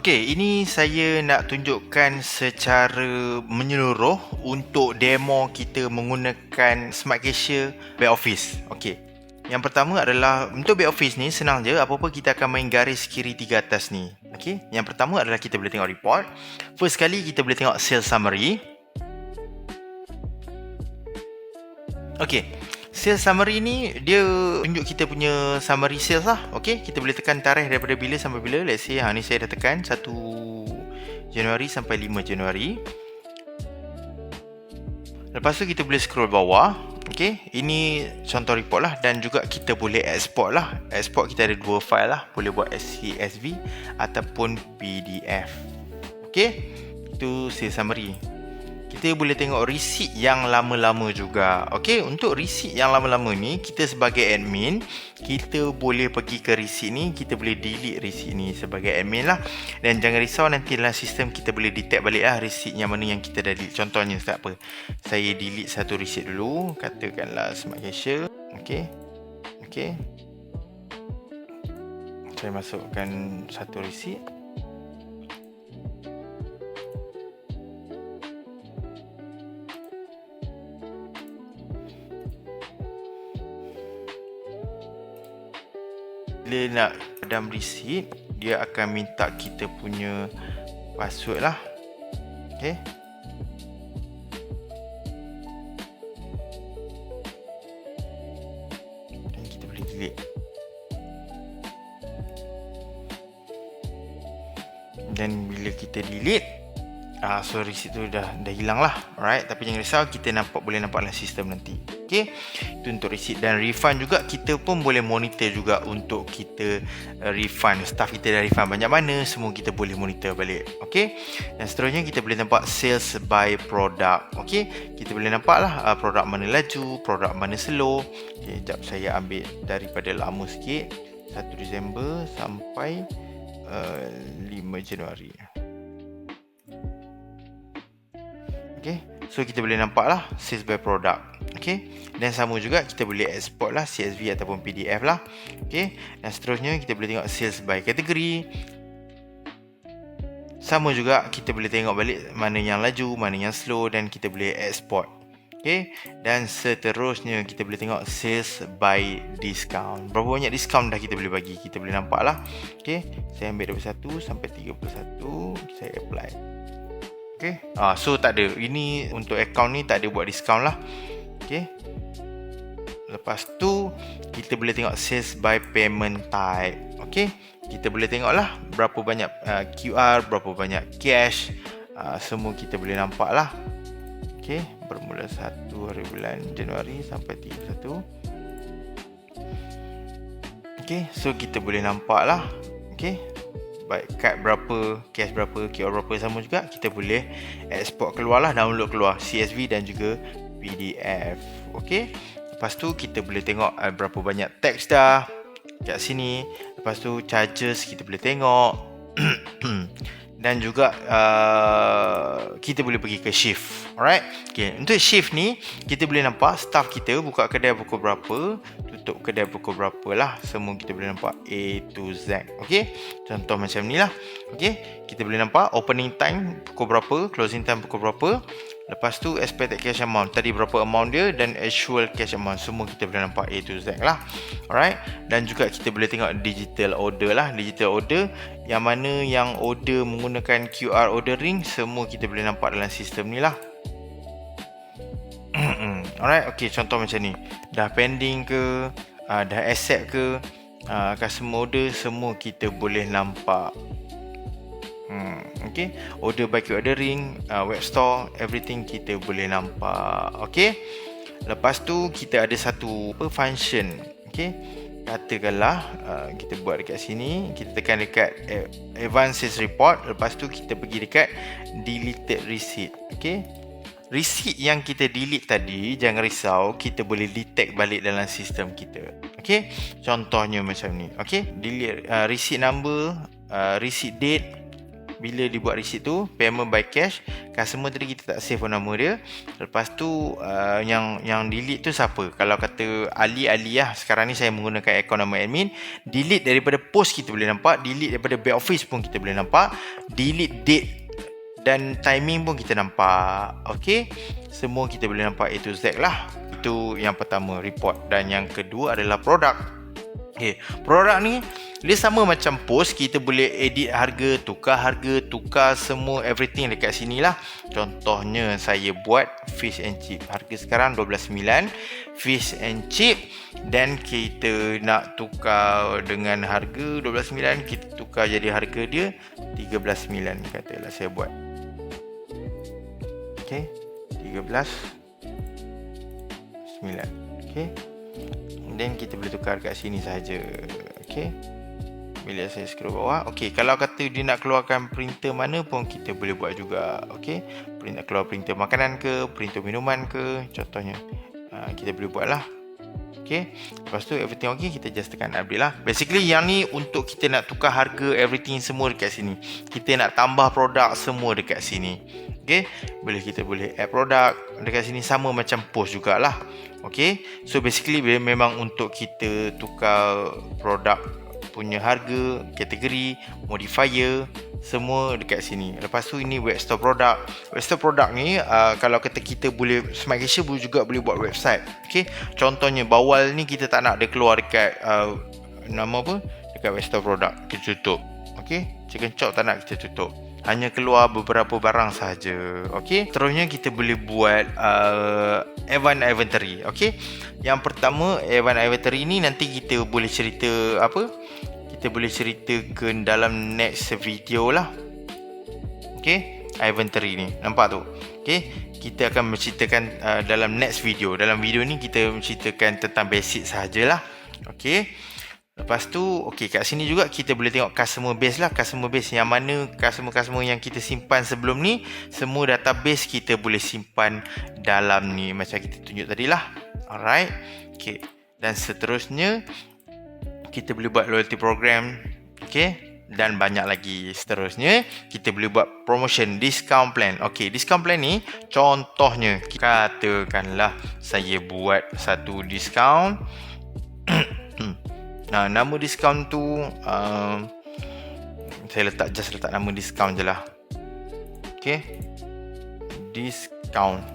Okey, ini saya nak tunjukkan secara menyeluruh untuk demo kita menggunakan Smart Cashier Back Office. Okey. Yang pertama adalah untuk Back Office ni senang je, apa-apa kita akan main garis kiri 3 atas ni. Okey. Yang pertama adalah kita boleh tengok report. First kali kita boleh tengok sales summary. Okey. Sales summary ni dia tunjuk kita punya summary sales lah. Okey, kita boleh tekan tarikh daripada bila sampai bila. Let's say ni saya dah tekan 1 Januari sampai 5 Januari. Lepas tu kita boleh scroll bawah. Okey, ini contoh report lah, dan juga kita boleh export lah. Export kita ada dua file lah, boleh buat CSV ataupun PDF. Okey, itu sales summary. Kita boleh tengok receipt yang lama-lama juga. Okey, untuk receipt yang lama-lama ni, kita sebagai admin, kita boleh pergi ke receipt ni, kita boleh delete receipt ni sebagai admin lah. Dan jangan risau, nanti dalam sistem kita boleh detect balik lah receipt yang mana yang kita dah delete. Contohnya tak apa, saya delete satu receipt dulu, katakanlah Smart Cashier. Okey. Okey. Saya masukkan satu receipt. Bila nak padam receipt, dia akan minta kita punya password lah. Okay. Dan kita boleh delete. Dan bila kita delete, so receipt tu dah hilang lah. Alright, tapi jangan risau, kita boleh nampak dalam sistem nanti. Okay, itu untuk receipt. Dan refund juga, kita pun boleh monitor juga untuk kita refund. Staff kita dah refund banyak mana, semua kita boleh monitor balik. Okay, dan seterusnya kita boleh nampak sales by product. Okay, kita boleh nampak lah produk mana laju, produk mana slow. Okay, sekejap saya ambil daripada lama sikit, 1 Disember sampai 5 Januari. Okay, so kita boleh nampak lah sales by product. Okay, dan sama juga kita boleh export lah CSV ataupun PDF lah. Okay, dan seterusnya kita boleh tengok sales by kategori. Sama juga kita boleh tengok balik mana yang laju, mana yang slow, dan kita boleh export. Okay, dan seterusnya kita boleh tengok sales by discount. Berapa banyak discount dah kita boleh bagi, kita boleh nampak lah. Okay, saya ambil 21 sampai 31, saya apply. Okay, so tak ada, ini untuk account ni tak ada buat discount lah. Okay, lepas tu kita boleh tengok sales by payment type. Okay, kita boleh tengok lah berapa banyak QR, berapa banyak cash, semua kita boleh nampak lah. Okay, bermula 1 hari bulan Januari sampai 31. Okay, so kita boleh nampak lah. Okay, baik kad berapa, cash berapa, QR berapa, sama juga kita boleh export keluar lah, download keluar CSV dan juga PDF. Okey, lepas tu kita boleh tengok berapa banyak tax dah kat sini. Lepas tu charges kita boleh tengok. Dan juga kita boleh pergi ke shift. Alright. Okay, untuk shift ni kita boleh nampak staff kita buka kedai pukul berapa, tutup kedai pukul berapa lah. Semua kita boleh nampak A to Z. Okay, contoh macam ni lah. Okay, kita boleh nampak opening time pukul berapa, closing time pukul berapa. Lepas tu expected cash amount, tadi berapa amount dia, dan actual cash amount, semua kita boleh nampak A to Z lah. Alright. Dan juga kita boleh tengok digital order lah. Digital order yang mana yang order menggunakan QR ordering, semua kita boleh nampak dalam sistem ni lah. Alright, okay, contoh macam ni, dah pending ke, dah accept ke, customer order, semua kita boleh nampak. Okay, order by QR ordering, web store, everything kita boleh nampak. Okay, lepas tu kita ada satu function. Okay, katakanlah kita buat dekat sini, kita tekan dekat advanced sales report. Lepas tu kita pergi dekat deleted receipt. Okay, receipt yang kita delete tadi, jangan risau, kita boleh detect balik dalam sistem kita. Okay, contohnya macam ni. Okay, delete receipt number, receipt date, bila dibuat receipt tu, payment by cash, customer tadi kita tak save phone nama dia. Lepas tu yang delete tu siapa? Kalau kata Ali lah, sekarang ni saya menggunakan akaun nama admin. Delete daripada post kita boleh nampak, delete daripada back office pun kita boleh nampak, delete date dan timing pun kita nampak. Okey, semua kita boleh nampak A to Z lah. Itu yang pertama, report. Dan yang kedua adalah produk. Okay, produk ni dia sama macam post, kita boleh edit harga, tukar semua everything dekat sini lah. Contohnya saya buat fish and chip, harga sekarang 12.9 fish and chip, dan kita nak tukar dengan harga 12.9, kita tukar jadi harga dia 13.9 katalah saya buat. Okay, 13.9. Okay, dan kita boleh tukar kat sini saja. Okey. Bila saya scroll bawah, okey, kalau kata dia nak keluarkan printer mana pun kita boleh buat juga. Okey, nak keluar printer makanan ke, printer minuman ke, contohnya. Kita boleh buat lah. Okey, lepas tu everything okey, kita just tekan update lah. Basically yang ni untuk kita nak tukar harga everything semua dekat sini. Kita nak tambah produk semua dekat sini. Okey, kita boleh add produk dekat sini, sama macam post jugalah. Okey, so basically memang untuk kita tukar produk punya harga, kategori, modifier, semua dekat sini. Lepas tu ini web store produk. Web store produk ni kalau kata kita boleh, Smart Cashier juga boleh buat website. Okey, contohnya bawal ni kita tak nak dia keluar dekat nama apa? Dekat web store produk, kita tutup. Okey, chicken chop tak nak kita tutup. Hanya keluar beberapa barang sahaja. Okey, terusnya kita boleh buat advanced inventory. Okey, yang pertama advanced inventory ni nanti kita boleh cerita apa? Kita boleh ceritakan dalam next video lah. Okey, inventory ni nampak tu. Okey, kita akan menceritakan dalam next video. Dalam video ni kita menceritakan tentang basic sahajalah. Okey. Lepas tu, okey, kat sini juga kita boleh tengok customer base lah. Customer base yang mana customer-customer yang kita simpan sebelum ni, semua database kita boleh simpan dalam ni, macam kita tunjuk tadi lah. Alright. Okey, dan seterusnya kita boleh buat loyalty program. Okey, dan banyak lagi. Seterusnya kita boleh buat promotion, discount plan. Okey, discount plan ni contohnya, katakanlah saya buat satu discount. Nah, nama diskaun tu saya letak nama diskaun je lah. Okey, diskaun.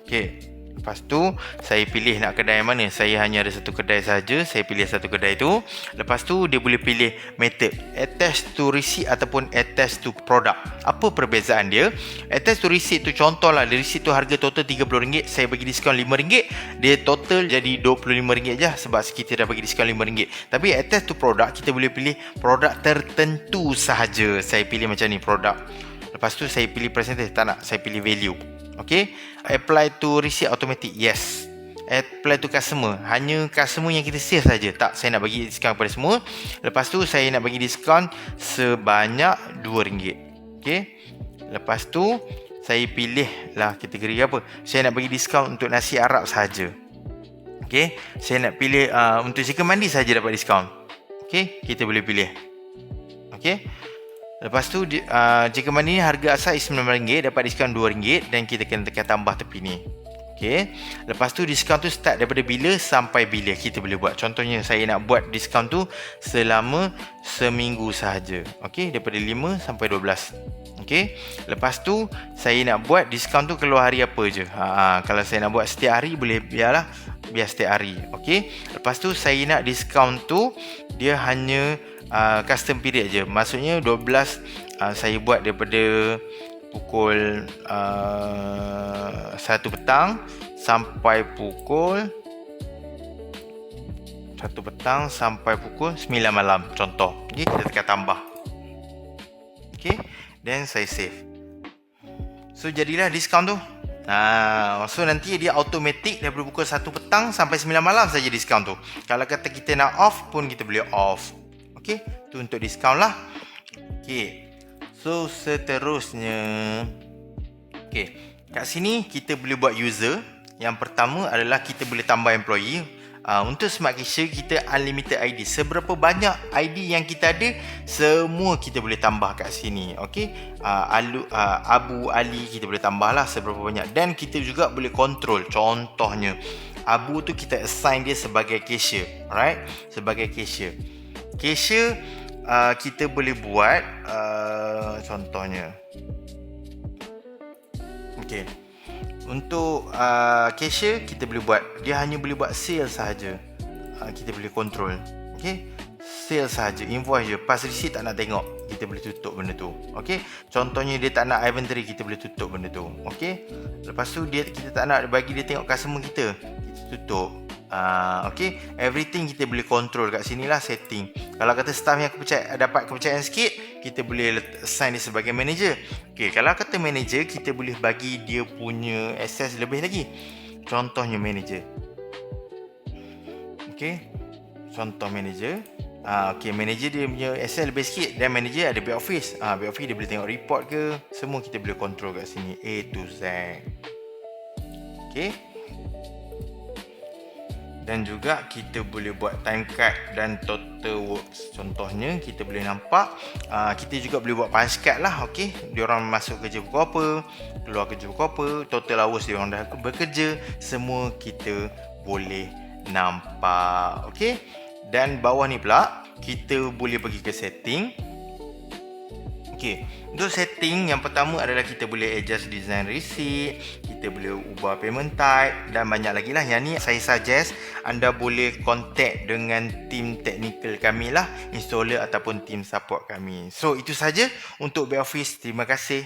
Okey, lepas tu saya pilih nak kedai yang mana. Saya hanya ada satu kedai saja. Saya pilih satu kedai tu. Lepas tu dia boleh pilih method, attach to receipt ataupun attach to product. Apa perbezaan dia? Attach to receipt tu, contohlah receipt tu harga total RM30, saya bagi diskaun RM5, dia total jadi RM25 je sebab kita dah bagi diskaun RM5. Tapi attach to product, kita boleh pilih produk tertentu sahaja. Saya pilih macam ni, produk. Lepas tu saya pilih percentage, tak nak, saya pilih value. Okey, apply to receipt automatic, yes. Apply to customer, hanya customer yang kita save saja. Tak, saya nak bagi diskaun kepada semua. Lepas tu saya nak bagi diskaun sebanyak RM2. Okey, lepas tu saya pilih lah kategori apa. Saya nak bagi diskaun untuk nasi Arab saja. Okey, saya nak pilih untuk chicken mandi saja dapat diskaun. Okey, kita boleh pilih. Okey, lepas tu chicken mandi ni harga asal RM9, dapat diskaun RM2, dan kita kena tekan tambah tepi ni. Okey, lepas tu diskaun tu start daripada bila sampai bila kita boleh buat. Contohnya saya nak buat diskaun tu selama seminggu sahaja. Okey, daripada 5 sampai 12. Okey, lepas tu saya nak buat diskaun tu keluar hari apa je. Kalau saya nak buat setiap hari boleh, biar setiap hari. Okey, lepas tu saya nak diskaun tu dia hanya custom period je. Maksudnya 12 saya buat daripada pukul 1 petang sampai pukul 9 malam, contoh. Okay, kita tekan tambah. Okay, then saya save. So jadilah diskaun tu. So nanti dia automatic daripada pukul 1 petang sampai 9 malam saja diskaun tu. Kalau kata kita nak off pun kita boleh off. Okay, tu untuk diskaun lah. Okay, so seterusnya, okay, kat sini kita boleh buat user. Yang pertama adalah kita boleh tambah employee. Untuk Smart Cashier kita unlimited ID. Seberapa banyak ID yang kita ada, semua kita boleh tambah kat sini. Okey, Abu, Ali kita boleh tambah lah seberapa banyak. Dan kita juga boleh control. Contohnya Abu tu kita assign dia sebagai cashier. Alright, sebagai cashier. Cashier kita boleh buat contohnya. Okey, untuk cashier kita boleh buat, dia hanya boleh buat sale sahaja. Kita boleh control. Okey, sale sahaja, invoice je, pas receipt tak nak tengok, kita boleh tutup benda tu. Okey, contohnya dia tak nak inventory, kita boleh tutup benda tu. Okey, lepas tu kita tak nak bagi dia tengok customer kita tutup. Okey, everything kita boleh control kat sini lah setting. Kalau kata staff yang dapat kepercayaan sikit, kita boleh assign dia sebagai manager. Okey, kalau kata manager, kita boleh bagi dia punya access lebih lagi. Contohnya manager. Okey, contoh manager. Okey, manager dia punya access lebih sikit, dan manager ada back office. Back office dia boleh tengok report ke, semua kita boleh control kat sini A to Z. Okey, dan juga kita boleh buat time card dan total works. Contohnya kita boleh nampak, kita juga boleh buat punch card lah. Okey, diorang masuk kerja pukul apa, keluar kerja pukul apa, total hours diorang dah bekerja, semua kita boleh nampak. Okey, dan bawah ni pula kita boleh pergi ke setting. Okey, untuk setting yang pertama adalah kita boleh adjust design receipt, kita boleh ubah payment type dan banyak lagi lah. Yang ni saya suggest anda boleh contact dengan team technical kami lah, installer ataupun team support kami. So itu saja untuk back office. Terima kasih.